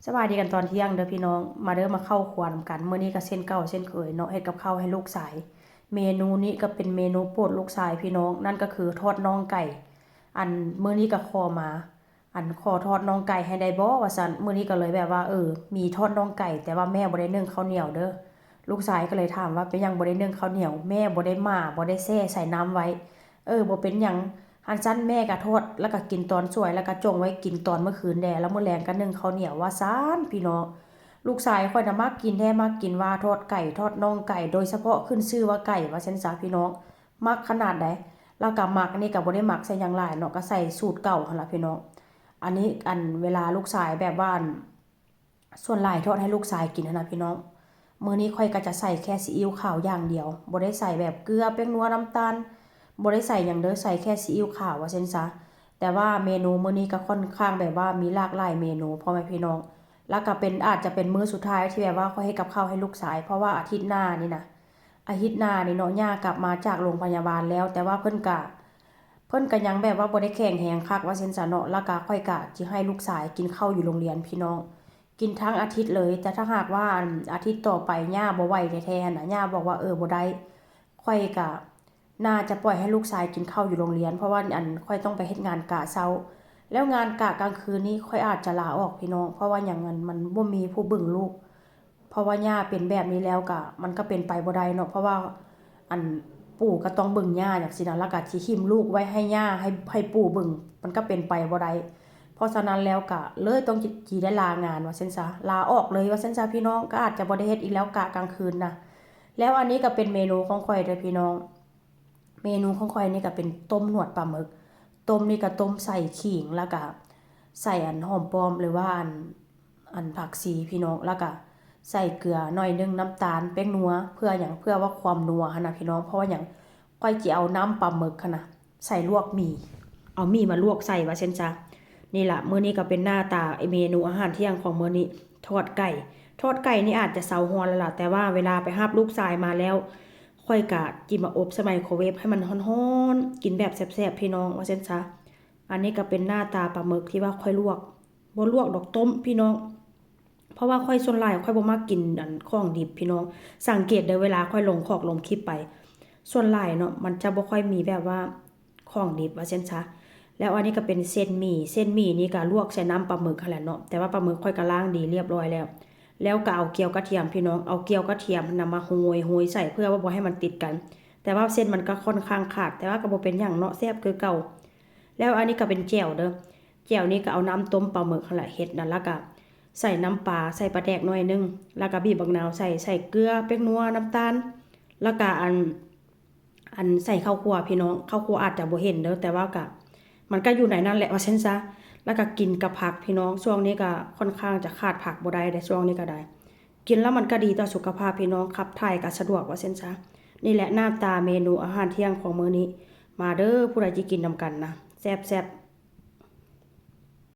สบายดีกันตอนเที่ยงเด้อพี่น้องมาเด้อมาเข้าครัวนำกันมื้อนี้ก็เส้นเก่าเส้นเคยเนาะเฮ็ดกับข้าวให้ลูกชายเมนูนี้ก็เป็นเมนูโปรดลูกชายพี่น้องนั่นก็คือทอดน่องไก่อันมื้อนี้ก็ขอมาขอทอดน่องไก่ให้ได้บ่ว่าซั่นมื้อนี้ก็เลยแบบว่ามีทอดน่องไก่แต่ว่าแม่บ่ได้นึ่งข้าวเหนียวเด้อลูกชายก็เลยถามว่าเป็นหยังบ่ได้นึ่งข้าวเหนียวแม่บ่ได้มาบ่ได้แช่ใส่น้ำไว้บ่เป็นหยังอันซั่นแม่ก็ทอดแล้วก็กินตอนสวยแล้วก็จงไว้กินตอนเมื่อคืนแดแล้วมื้อแลงก็นึ่งข้าวเหนียวว่าซ่านพี่น้องลูกชายค่อยน่ะมักกินแท้มักกินว่าทอดไก่ทอดน่องไก่โดยเฉพาะขึ้นชื่อว่าไก่ว่าซั่นซะพี่น้องมักขนาดใดแล้วก็มักนี่ก็บ่ได้มักใส่หยังหลายเนาะก็ใส่สูตรเก่าหั่นล่ะพี่น้องอันนี้เวลาลูกชายแบบว่าส่วนหลายทอดให้ลูกชายกินนะพี่น้องมื้อนี้ค่อยก็จะใส่แค่ซีอิ๊วขาวอย่างเดียวบ่ได้ใส่แบบเกลือแป้งนัวน้ำตาลบ่ได้ใส่หยังเด้อใส่แค่ซีอิ๊วขาวว่าซั่นซะแต่ว่าเมนูมื้อนี้ก็ค่อนข้างแบบว่ามีหลากหลายเมนูพ่อแม่พี่น้องแล้วก็เป็นอาจจะเป็นมื้อสุดท้ายที่แบบว่าค่อยเฮ็ดกับข้าวให้ลูกชายเพราะว่าอาทิตย์หน้านี่นะอาทิตย์หน้านี่เนาะย่ากลับมาจากโรงพยาบาลแล้วแต่ว่าเพิ่นก็ยังแบบว่าบ่ได้แข็งแรงคักว่าซั่นซะเนาะแล้วก็ค่อยก็สิให้ลูกชายกินข้าวอยู่โรงเรียนพี่น้องกินทั้งอาทิตย์เลยแต่ถ้าหากว่าอาทิตย์ต่อไปย่าบ่ไหวแท้ๆน่ะย่าบอกว่าบ่ได้ค่อยก็น่าจะปล่อยให้ลูกชายกินข้าวอยู่โรงเรียนเพราะว่าค่อยต้องไปเฮ็ดงานกะเช้าแล้วงานกะกลางคืนนี้ค่อยอาจจะลาออกพี่น้องเพราะว่าหยังนั้นมันบ่มีผู้เบิ่งลูกเพราะว่าย่าเป็นแบบนี้แล้วก็มันก็เป็นไปบ่ได้เนาะเพราะว่าอันปู่ก็ต้องเบิ่งย่าจังซี่นะแล้วก็สิหิ้มลูกไว้ให้ย่าให้ปู่เบิ่งมันก็เป็นไปบ่ได้เพราะฉะนั้นแล้วก็เลยต้องสิได้ลางานว่าซั่นซะลาออกเลยว่าซั่นซะพี่น้องก็อาจจะบ่ได้เฮ็ดอีกแล้วกะกลางคืนนะแล้วอันนี้ก็เป็นเมนูของข้อยเด้อพี่น้องเมนูของข้อยนี่ก็เป็นต้มหนวดปลาหมึกต้มนี่ก็ต้มใส่ขิงแล้วก็ใส่หอมป้อมหรือว่าผักชีพี่น้องแล้วก็ใส่เกลือหน่อยนึงน้ำตาลแป้งนัวเพื่อหยังเพื่อว่าความนัวหั่นน่ะพี่น้องเพราะว่าหยังข้อยสิเอาน้ำปลาหมึกหั่นน่ะใส่ลวกหมี่เอาหมี่มาลวกใส่ว่าซั่นซะนี่ล่ะมื้อนี้ก็เป็นหน้าตาเมนูอาหารเที่ยงของมื้อนี้ทอดไก่นี่อาจจะเซาฮ้อนแล้วล่ะแต่ว่าเวลาไปรับลูกชายมาแล้วค่อยก็จิมาอบใส่ไมโครเวฟให้มันร้อนๆกินแบบแซ่บๆพี่น้องว่าซั่นซะอันนี้ก็เป็นหน้าตาปลาหมึกที่ว่าค่อยลวกบ่ลวกดอกต้มพี่น้องเพราะว่าค่อยส่วนหลายค่อยบ่มักกินของดิบพี่น้องสังเกตได้เวลาค่อยลงคลิปไปส่วนหลายเนาะมันจะบ่ค่อยมีแบบว่าของดิบว่าซั่นซะแล้วอันนี้ก็เป็นเส้นหมี่นี่ก็ลวกใส่น้ำปลาหมึกหั่นแหละเนาะแต่ว่าปลาหมึกค่อยก็ล้างดีเรียบร้อยแล้วก็เอาเกี๊ยวกระเทียมพี่น้องเอาเกี๊ยวกระเทียมนำมาโรยใส่เพื่อว่าบ่ให้มันติดกันแต่ว่าเส้นมันก็ค่อนข้างขาดแต่ว่าก็บ่เป็นหยังเนาะแซ่บคือเก่าแล้วอันนี้ก็เป็นแจ่วเด้อแจ่วนี่ก็เอาน้ำต้มปลาหมึกหั่นแหละเฮ็ดนั่นแล้วก็ใส่น้ำปลาใส่ปลาแดกหน่อยนึงแล้วก็บีบบักนาวใส่เกลือแป้งนัวน้ำตาลแล้วก็ใส่ข้าวคั่วพี่น้องข้าวคั่วอาจจะบ่เห็นเด้อแต่ว่าก็มันก็อยู่ในนั้นแหละว่าซั่นซะแล้วก็กินกับผักพี่น้องช่วงนี้ก็ค่อนข้างจะขาดผักบ่ได้ในช่วงนี้ก็ได้กินแล้วมันก็ดีต่อสุขภาพพี่น้องขับถ่ายก็สะดวกว่าซั่นซะนี่แหละหน้าตาเมนูอาหารเที่ยงของมื้อนี้มาเด้อผู้ใดสิกินนำกันนะแซ่บๆ